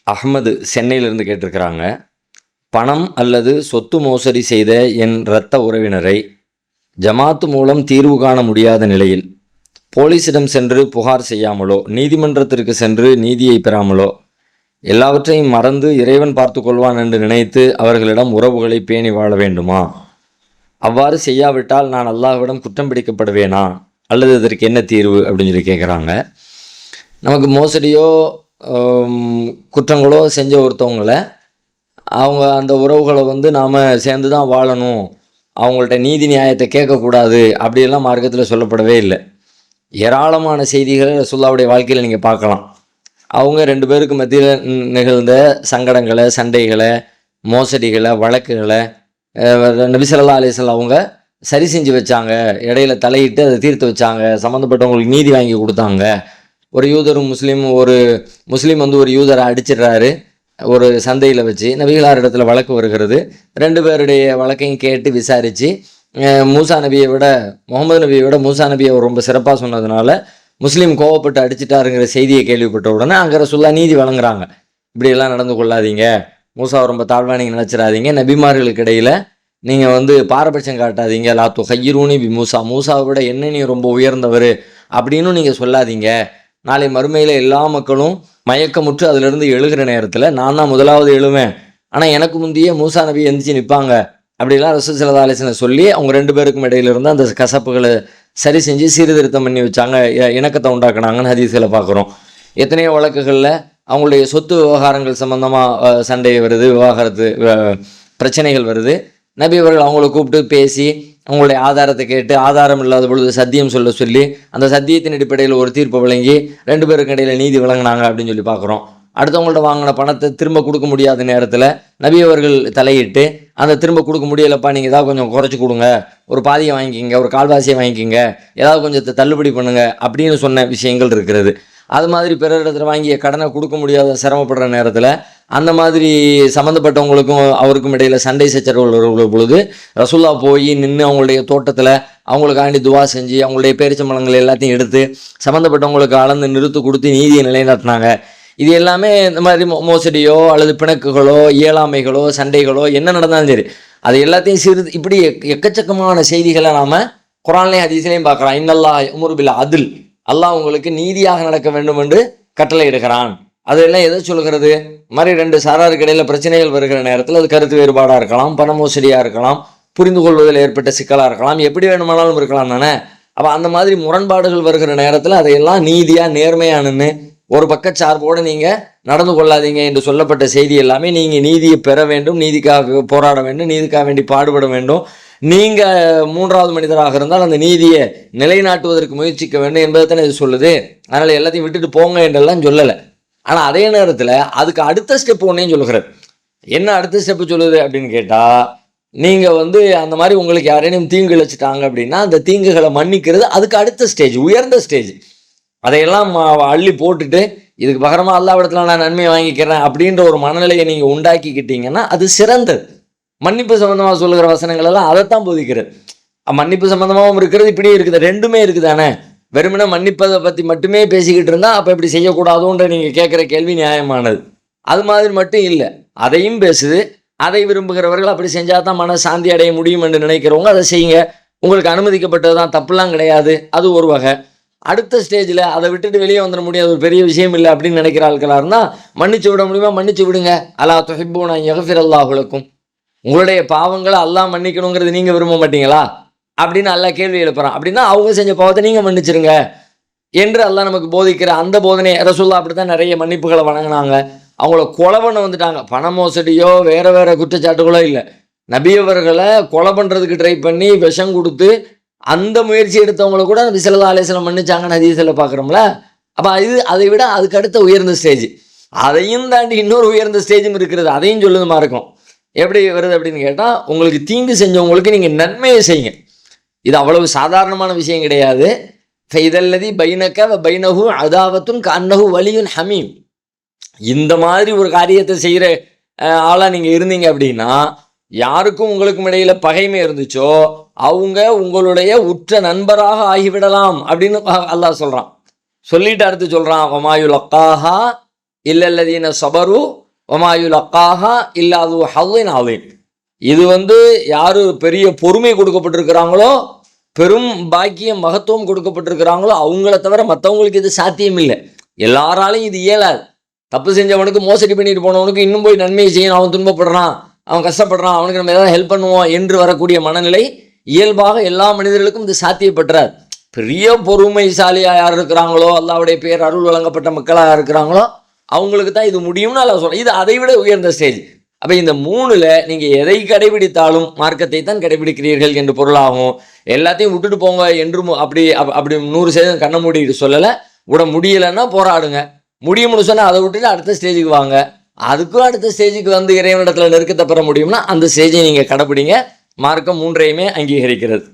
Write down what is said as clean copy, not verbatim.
அஹ்மது சென்னையிலிருந்து கேட்டிருக்கிறாங்க. பணம் அல்லது சொத்து மோசடி செய்த என் இரத்த உறவினரை ஜமாத்து மூலம் தீர்வு காண முடியாத நிலையில் போலீசிடம் சென்று புகார் செய்யாமலோ நீதிமன்றத்திற்கு சென்று நீதியை பெறாமலோ எல்லாவற்றையும் மறந்து இறைவன் பார்த்து கொள்வான் என்று நினைத்து அவர்களிடம் உறவுகளை பேணி வாழ வேண்டுமா? அவ்வாறு செய்யாவிட்டால் நான் அல்லாஹ்விடம் குற்றம் பிடிக்கப்படுவேனா அல்லது இதற்கு என்ன தீர்வு அப்படின்னு சொல்லி கேட்குறாங்க. நமக்கு மோசடியோ குற்றங்களோ செஞ்ச ஒருத்தவங்களை அவங்க அந்த உறவுகளை நாம் சேர்ந்து தான் வாழணும், அவங்கள்ட்ட நீதி நியாயத்தை கேட்கக்கூடாது அப்படியெல்லாம் மார்க்கத்தில் சொல்லப்படவே இல்லை. ஏராளமான செய்திகளை ரசூலுல்லாஹ்வுடைய வாழ்க்கையில் நீங்கள் பார்க்கலாம். அவங்க ரெண்டு பேருக்கு மத்தியில் நிகழ்ந்த சங்கடங்களை, சண்டைகளை, மோசடிகளை, வழக்குகளை நபி ஸல்லல்லாஹு அலைஹி வஸல்லம் அவங்க சரி செஞ்சு வச்சாங்க, இடையில தலையிட்டு அதை தீர்த்து வச்சாங்க, சம்மந்தப்பட்டவங்களுக்கு நீதி வாங்கி கொடுத்தாங்க. ஒரு யூதரும் ஒரு முஸ்லீம் ஒரு யூதரை அடிச்சிடுறாரு ஒரு சந்தையில் வச்சு. நபிகளார் இடத்துல வழக்கு வருகிறது. ரெண்டு பேருடைய வழக்கையும் கேட்டு விசாரித்து முகமது நபியை விட மூசா நபியை ரொம்ப சிறப்பாக சொன்னதுனால முஸ்லீம் கோவப்பட்டு அடிச்சிட்டாருங்கிற செய்தியை கேள்விப்பட்ட உடனே அங்கே ரசூலுல்லாஹ் நீதி வழங்குறாங்க. இப்படியெல்லாம் நடந்து கொள்ளாதீங்க, மூசாவை ரொம்ப தாழ்வாக நீங்கள் நினச்சிடாதீங்க, நபிமார்களுக்கு இடையில் நீங்கள் பாரபட்சம் காட்டாதீங்க, லா துஹய்யிரூனி பி மூசாவை விட என்ன நீ ரொம்ப உயர்ந்தவர் அப்படின்னு நீங்கள் சொல்லாதீங்க. நாளை மறுமையில் எல்லா மக்களும் மயக்கமுற்று அதிலிருந்து எழுகிற நேரத்தில் நான் தான் முதலாவது எழுவேன், ஆனால் எனக்கு முந்தைய மூசா நபி எந்திரிச்சு நிற்பாங்க அப்படிலாம் ரசூல் ஸல்லல்லாஹு அலைஹி வஸல்லம் சொல்லி அவங்க ரெண்டு பேருக்கும் இடையில இருந்து அந்த கசப்புகளை சரி செஞ்சு சீர்திருத்தம் பண்ணி வச்சாங்க, இணக்கத்தை உண்டாக்குனாங்கன்னு ஹதீஸ்களை பார்க்குறோம். எத்தனையோ வழக்குகளில் அவங்களுடைய சொத்து விவகாரங்கள் சம்பந்தமாக சண்டை வருது, விவாகரத்து பிரச்சனைகள் வருது. நபி அவர்கள் அவங்கள கூப்பிட்டு பேசி அவங்களுடைய ஆதாரத்தை கேட்டு ஆதாரம் இல்லாத பொழுது சத்தியம் சொல்லி அந்த சத்தியத்தின் அடிப்படையில் ஒரு தீர்ப்பை வழங்கி ரெண்டு பேருக்கு இடையில் நீதி வழங்கினாங்க அப்படின்னு சொல்லி பார்க்குறோம். அடுத்தவங்கள்ட்ட வாங்கின பணத்தை திரும்ப கொடுக்க முடியாத நேரத்தில் நபி அவர்கள் தலையிட்டு அந்த திரும்ப கொடுக்க முடியலப்பா, நீங்கள் ஏதாவது கொஞ்சம் குறைச்சி கொடுங்க, ஒரு பாதியை வாங்கிக்கிங்க, ஒரு கால்வாசியை வாங்கிக்கிங்க, ஏதாவது கொஞ்சத்தை தள்ளுபடி பண்ணுங்க அப்படின்னு சொன்ன விஷயங்கள் இருக்கிறது. அது மாதிரி பிறர் இடத்துல வாங்கிய கடனை கொடுக்க முடியாத சிரமப்படுற நேரத்தில் அந்த மாதிரி சம்மந்தப்பட்டவங்களுக்கும் அவருக்கும் இடையில் சண்டை சச்சரவுகள் வருகிற பொழுது ரசூலுல்லாஹ் போய் நின்று அவங்களுடைய தோட்டத்தில் அவங்களுக்காண்டி துவா செஞ்சு அவங்களுடைய பேரிச்சம்பழங்கள் எல்லாத்தையும் எடுத்து சம்மந்தப்பட்டவங்களுக்கு அளந்து நிறுத்து கொடுத்து நீதியை நிலைநாட்டினாங்க. இது எல்லாமே இந்த மாதிரி மோசடியோ அல்லது பிணக்குகளோ இயலாமைகளோ சண்டைகளோ என்ன நடந்தாலும் சரி அது எல்லாத்தையும் இப்படி எக்கச்சக்கமான செய்திகளை நாம் குர்ஆன்லையும் ஹதீஸ்லையும் பார்க்குறோம். இன்னல்லாஹ் யஅமுரு பில் அத்ல், அல்லாஹ் உங்களுக்கு நீதியாக நடக்க வேண்டும் என்று கட்டளை இடுகிறான். அதெல்லாம் எதை சொல்கிறது? மாதிரி ரெண்டு சாராருக்கு இடையில் பிரச்சனைகள் வருகிற நேரத்தில் அது கருத்து வேறுபாடாக இருக்கலாம், பண மோசடியாக இருக்கலாம், புரிந்து கொள்வதில் ஏற்பட்ட சிக்கலாக இருக்கலாம், எப்படி வேணுமானாலும் இருக்கலாம் தானே. அப்போ அந்த மாதிரி முரண்பாடுகள் வருகிற நேரத்தில் அதையெல்லாம் நீதியாக நேர்மையானு ஒரு பக்கச்சார்போடு நீங்கள் நடந்து கொள்ளாதீங்க என்று சொல்லப்பட்ட செய்தி எல்லாமே நீங்கள் நீதியை பெற வேண்டும், நீதிக்காக போராட வேண்டும், நீதிக்காக வேண்டி பாடுபட வேண்டும், நீங்கள் மூன்றாவது மனிதராக இருந்தால் அந்த நீதியை நிலைநாட்டுவதற்கு முயற்சிக்க வேண்டும் என்பதை தானே இது சொல்லுது. அதனால் எல்லாத்தையும் விட்டுட்டு போங்க என்றெல்லாம் சொல்லலை. ஆனால் அதே நேரத்தில் அதுக்கு அடுத்த ஸ்டெப் ஒன்றையும் சொல்லுகிறது. என்ன அடுத்த ஸ்டெப்பு சொல்லுது அப்படின்னு கேட்டால், நீங்கள் அந்த மாதிரி உங்களுக்கு யாரேனும் தீங்கு இழைச்சிட்டாங்க அப்படின்னா அந்த தீங்குகளை மன்னிக்கிறது அதுக்கு அடுத்த ஸ்டேஜ், உயர்ந்த ஸ்டேஜ். அதையெல்லாம் அள்ளி போட்டுட்டு இதுக்கு பகரமாக அல்லாஹ்விடத்துல நான் நன்மையை வாங்கிக்கிறேன் அப்படின்ற ஒரு மனநிலையை நீங்கள் உண்டாக்கிக்கிட்டீங்கன்னா அது சிறந்தது. மன்னிப்பு சம்பந்தமாக சொல்லுகிற வசனங்கள் எல்லாம் அதைத்தான் போதிக்கிறது. மன்னிப்பு சம்பந்தமாகவும் இருக்கிறது, இப்படியே இருக்குது, ரெண்டுமே இருக்குதானே. வெறுமனே மன்னிப்பதை பற்றி மட்டுமே பேசிக்கிட்டு இருந்தால் அப்போ இப்படி செய்யக்கூடாதுன்ற நீங்கள் கேட்குற கேள்வி நியாயமானது. அது மாதிரி மட்டும் இல்லை, அதையும் பேசுது. அதை விரும்புகிறவர்கள் அப்படி செஞ்சால் தான் மன சாந்தி அடைய முடியும் என்று நினைக்கிறவங்க அதை செய்யுங்க, உங்களுக்கு அனுமதிக்கப்பட்டது தான், தப்புலாம் கிடையாது, அது ஒரு வகை. அடுத்த ஸ்டேஜில் அதை விட்டுட்டு வெளியே வந்துட முடியாது, ஒரு பெரிய விஷயம் இல்லை அப்படின்னு நினைக்கிற ஆட்களாக இருந்தால் மன்னிச்சு விட முடியுமா? மன்னிச்சு விடுங்க. அலா துஹிப்பூன அன் யக்ஃபிரல்லாஹு லக்கும், உங்களுடைய பாவங்களை அல்லாஹ் மன்னிக்கணுங்கிறது நீங்கள் விரும்ப மாட்டீங்களா அப்படின்னு அல்லாஹ் கேள்வி எழுப்புறான். அப்படின்னா அவங்க செஞ்ச பாவத்தை நீங்கள் மன்னிச்சிருங்க என்று அல்லாஹ் நமக்கு போதிக்கிற அந்த போதனை. ரசூலுல்லாஹ் அப்படி தான் நிறைய மன்னிப்புகளை வழங்கினாங்க. அவங்கள கொலை பண்ண வந்துட்டாங்க, பண மோசடியோ வேறு குற்றச்சாட்டுகளோ இல்லை, நபியவர்களை கொலை பண்ணுறதுக்கு ட்ரை பண்ணி விஷம் கொடுத்து அந்த முயற்சி எடுத்தவங்கள கூட நபி ஸல்லல்லாஹு அலைஹி வஸல்லம் மன்னிச்சாங்கன்னு ஹதீஸில் பார்க்குறோம்ல. அப்போ அதை விட அதுக்கு அடுத்த உயர்ந்த ஸ்டேஜ், அதையும் தாண்டி இன்னொரு உயர்ந்த ஸ்டேஜும் இருக்கிறது. அதையும் சொல்லுதுமா இருக்கும். எப்படி வருது அப்படின்னு கேட்டால், உங்களுக்கு தீங்கு செஞ்சவங்களுக்கு நீங்கள் நன்மையை செய்யுங்க. இது அவ்வளவு சாதாரணமான விஷயம் கிடையாது. ஃபைதல்லதி பைனக வ பைனஹு அதாவத்துன் கஅன்னஹு வலியுன் ஹமீம், இந்த மாதிரி ஒரு காரியத்தை செய்கிற ஆளாக நீங்கள் இருந்தீங்க அப்படின்னா யாருக்கும் உங்களுக்கும் இடையில பகைமை இருந்துச்சோ அவங்க உங்களுடைய உற்ற நண்பராக ஆகிவிடலாம் அப்படின்னு அல்லாஹ் சொல்கிறான். சொல்லிட்டு அடுத்து சொல்கிறான், வமாயுலக்காஹா இல்லல்லதீன சபரு வமாயுலக்காஹா இல்லாது ஹவ்வின் அலீம். இது யாரு பெரிய பொறுமை கொடுக்கப்பட்டிருக்கிறாங்களோ, பெரும் பாக்கியம் மகத்துவம் கொடுக்கப்பட்டிருக்கிறாங்களோ அவங்கள தவிர மற்றவங்களுக்கு இது சாத்தியம் இல்லை. எல்லாராலையும் இது இயலாது. தப்பு செஞ்சவனுக்கு, மோசடி பண்ணிட்டு போனவனுக்கு இன்னும் போய் நன்மையை செய்யணும், அவன் துன்பப்படுறான், அவன் கஷ்டப்படுறான், அவனுக்கு நம்ம ஏதாவது ஹெல்ப் பண்ணுவோம் என்று வரக்கூடிய மனநிலை இயல்பாக எல்லா மனிதர்களுக்கும் இது சாத்தியப்பட்டுறாது. பெரிய பொறுமைசாலியாக யார் இருக்கிறாங்களோ, அல்லாஹ்வுடைய பேர் அருள் வழங்கப்பட்ட மக்களாக இருக்கிறாங்களோ அவங்களுக்கு தான் இது முடியும்னு அல்லாஹ் சொல்கிறேன். இது அதை விட உயர்ந்த ஸ்டேஜ். அப்போ இந்த 3ல் நீங்கள் எதை கடைபிடித்தாலும் மார்க்கத்தை தான் கடைபிடிக்கிறீர்கள் என்று பொருளாகும். எல்லாத்தையும் விட்டுட்டு போங்க என்று அப்படி 100% கண்ண மூடிட்டு சொல்லலை. விட முடியலைன்னா போராடுங்க, முடியும்னு சொன்னால் அதை விட்டுட்டு அடுத்த ஸ்டேஜுக்கு வாங்க. அதுக்கும் அடுத்த ஸ்டேஜுக்கு இறைவனிடத்தில் நெருக்கத்தை பெற முடியும்னா அந்த ஸ்டேஜை நீங்கள் கடைபிடிங்க. மார்க்கம் 3ஐயுமே அங்கீகரிக்கிறது.